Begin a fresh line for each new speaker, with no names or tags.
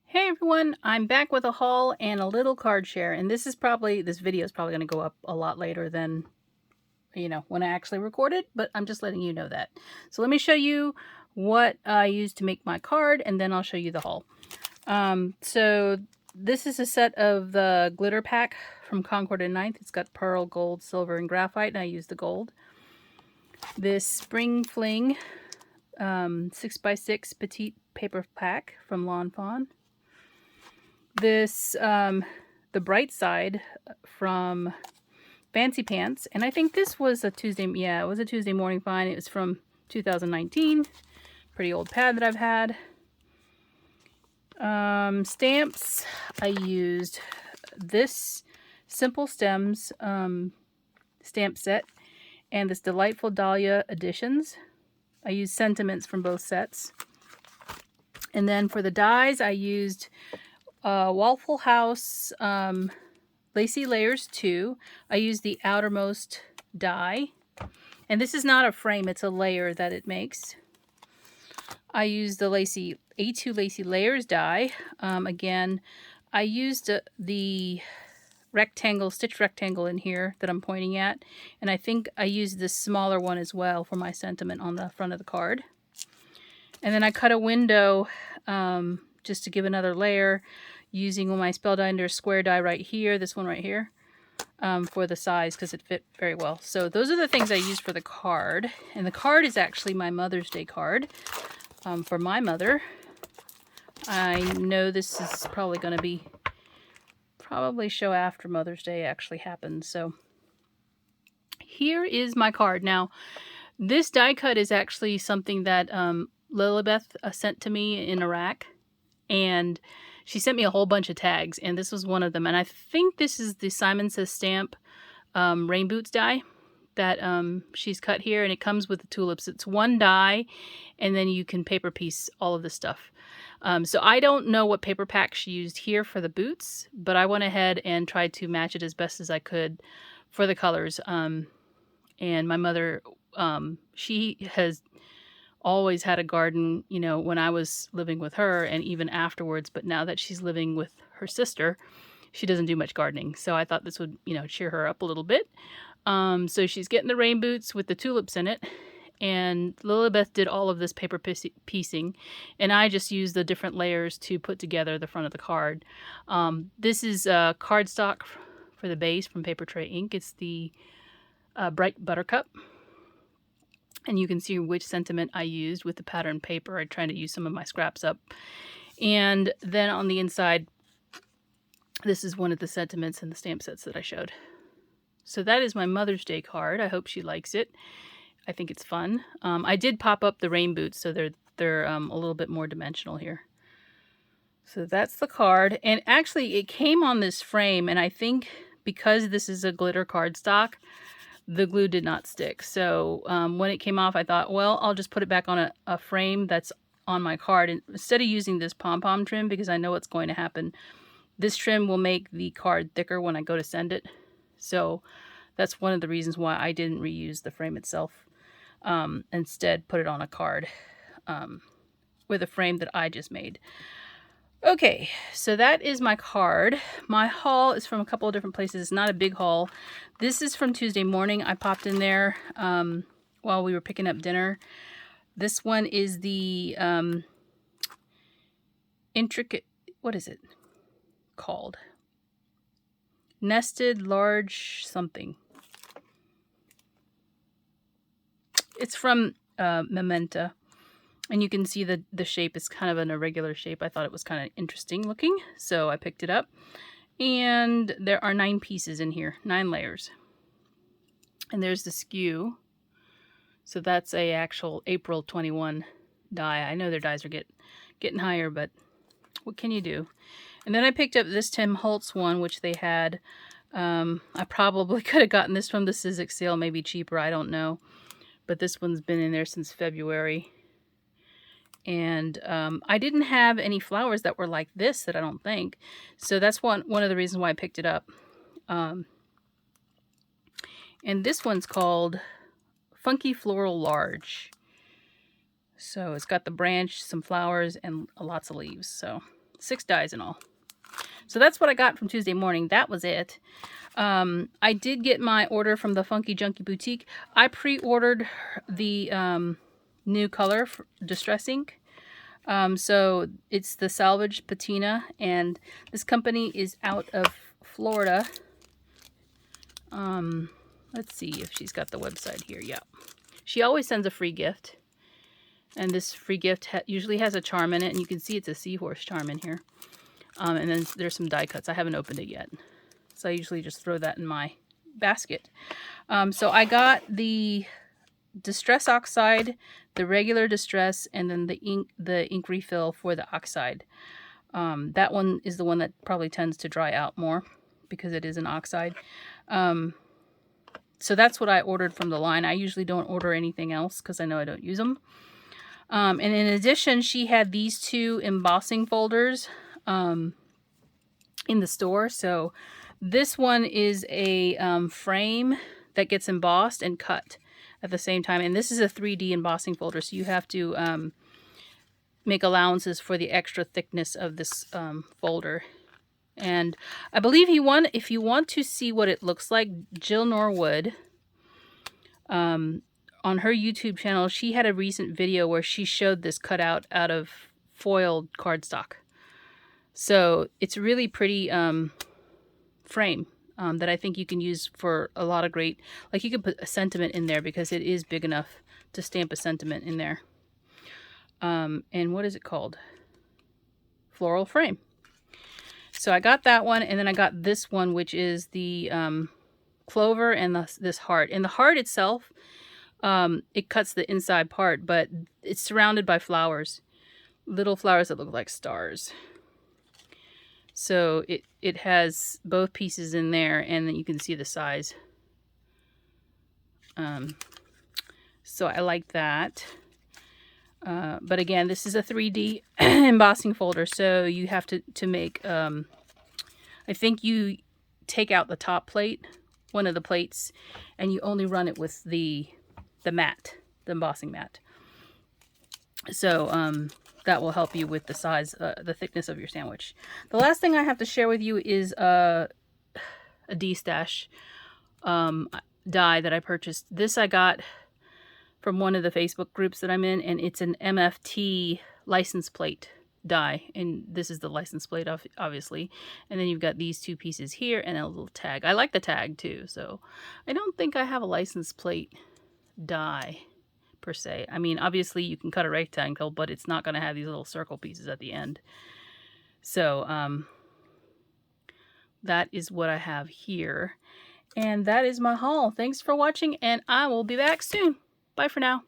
Hey everyone, I'm back with a haul and a little card share, and this video is probably going to go up a lot later than when I actually record it, but I'm just letting you know that. So let me show you what I used to make my card, and then I'll show you the haul. So this is a set of the glitter pack from Concord and Ninth. It's got pearl, gold, silver, and graphite, and I used the gold. This Spring Fling 6x6 petite paper pack from Lawn Fawn. This the Bright Side from Fancy Pants, and I think this was a Tuesday, yeah, it was a Tuesday morning find. It was from 2019, pretty old pad that I've had. Stamps, I used this Simple Stems stamp set and this Delightful Dahlia Editions. I used sentiments from both sets. And then for the dies, I used Waffle House Lacy Layers 2. I used the outermost die. And this is not a frame, it's a layer that it makes. I used the A2 Lacy Layers die. Again, I used the rectangle, stitch rectangle in here that I'm pointing at. And I think I used this smaller one as well for my sentiment on the front of the card. And then I cut a window just to give another layer, using my Spellbinder square die right here, this one right here, for the size because it fit very well. So those are the things I used for the card. And the card is actually my Mother's Day card for my mother. I know this is probably going to be show after Mother's Day actually happens. So here is my card. Now, this die cut is actually something that Lilibeth sent to me in Iraq. And she sent me a whole bunch of tags, and this was one of them. And I think this is the Simon Says Stamp Rain Boots die that she's cut here, and it comes with the tulips. It's one die, and then you can paper piece all of this stuff. So I don't know what paper pack she used here for the boots, but I went ahead and tried to match it as best as I could for the colors. And my mother, she has always had a garden, when I was living with her and even afterwards, but now that she's living with her sister, she doesn't do much gardening. So I thought this would, cheer her up a little bit. So she's getting the rain boots with the tulips in it, and Lilibeth did all of this paper piecing, and I just used the different layers to put together the front of the card. This is cardstock for the base from Paper Tray Ink. It's the Bright Buttercup. And you can see which sentiment I used with the pattern paper. I tried to use some of my scraps up. And then on the inside, this is one of the sentiments in the stamp sets that I showed. So that is my Mother's Day card. I hope she likes it. I think it's fun. I did pop up the rain boots, so they're a little bit more dimensional here. So that's the card. And actually, it came on this frame, and I think because this is a glitter cardstock, the glue did not stick. So when it came off, I thought, well, I'll just put it back on a frame that's on my card. And instead of using this pom-pom trim, because I know what's going to happen, this trim will make the card thicker when I go to send it. So that's one of the reasons why I didn't reuse the frame itself. Instead, put it on a card with a frame that I just made. Okay, so that is my card. My haul is from a couple of different places. It's not a big haul. This is from Tuesday morning. I popped in there while we were picking up dinner. This one is the intricate, what is it called? Nested Large something. It's from Mementa. And you can see the shape is kind of an irregular shape. I thought it was kind of interesting looking, so I picked it up. And there are 9 pieces in here, 9 layers. And there's the skew. So that's a actual April 21 die. I know their dies are getting higher, but what can you do? And then I picked up this Tim Holtz one, which they had. I probably could have gotten this from the Sizzix sale, maybe cheaper, I don't know. But this one's been in there since February. And I didn't have any flowers that were like this, that I don't think. So that's one of the reasons why I picked it up. And this one's called Funky Floral Large. So it's got the branch, some flowers, and lots of leaves. So 6 dies in all. So that's what I got from Tuesday morning. That was it. I did get my order from the Funky Junky Boutique. I pre-ordered the new color, Distress Ink. So it's the Salvage Patina, and this company is out of Florida. Let's see if she's got the website here. Yeah. She always sends a free gift. And this free gift usually has a charm in it, and you can see it's a seahorse charm in here. And then there's some die cuts. I haven't opened it yet. So I usually just throw that in my basket. So I got the Distress Oxide, the regular Distress, and then the ink refill for the Oxide. That one is the one that probably tends to dry out more because it is an oxide. So that's what I ordered from the line. I usually don't order anything else because I know I don't use them. And in addition, she had these 2 embossing folders in the store. So this one is a frame that gets embossed and cut at the same time. And this is a 3D embossing folder, so you have to make allowances for the extra thickness of this folder. And I believe if you want to see what it looks like, Jill Norwood, on her YouTube channel, she had a recent video where she showed this cut out of foiled cardstock. So it's a really pretty frame that I think you can use for a lot of great, like you could put a sentiment in there because it is big enough to stamp a sentiment in there. And what is it called? Floral Frame. So I got that one, and then I got this one, which is the clover and this heart. And the heart itself, it cuts the inside part, but it's surrounded by flowers. Little flowers that look like stars. So it has both pieces in there, and then you can see the size. So I like that. But again, this is a 3D embossing folder, so you have to make, I think you take out the top plate, one of the plates, and you only run it with the mat, the embossing mat. So that will help you with the size, the thickness of your sandwich. The last thing I have to share with you is a D-Stash die that I purchased. This I got from one of the Facebook groups that I'm in, and it's an MFT license plate die, and this is the license plate, obviously. And then you've got these 2 pieces here and a little tag. I like the tag too, so I don't think I have a license plate die per se. I mean, obviously you can cut a rectangle, but it's not going to have these little circle pieces at the end. So that is what I have here, and that is my haul. Thanks for watching, and I will be back soon. Bye for now.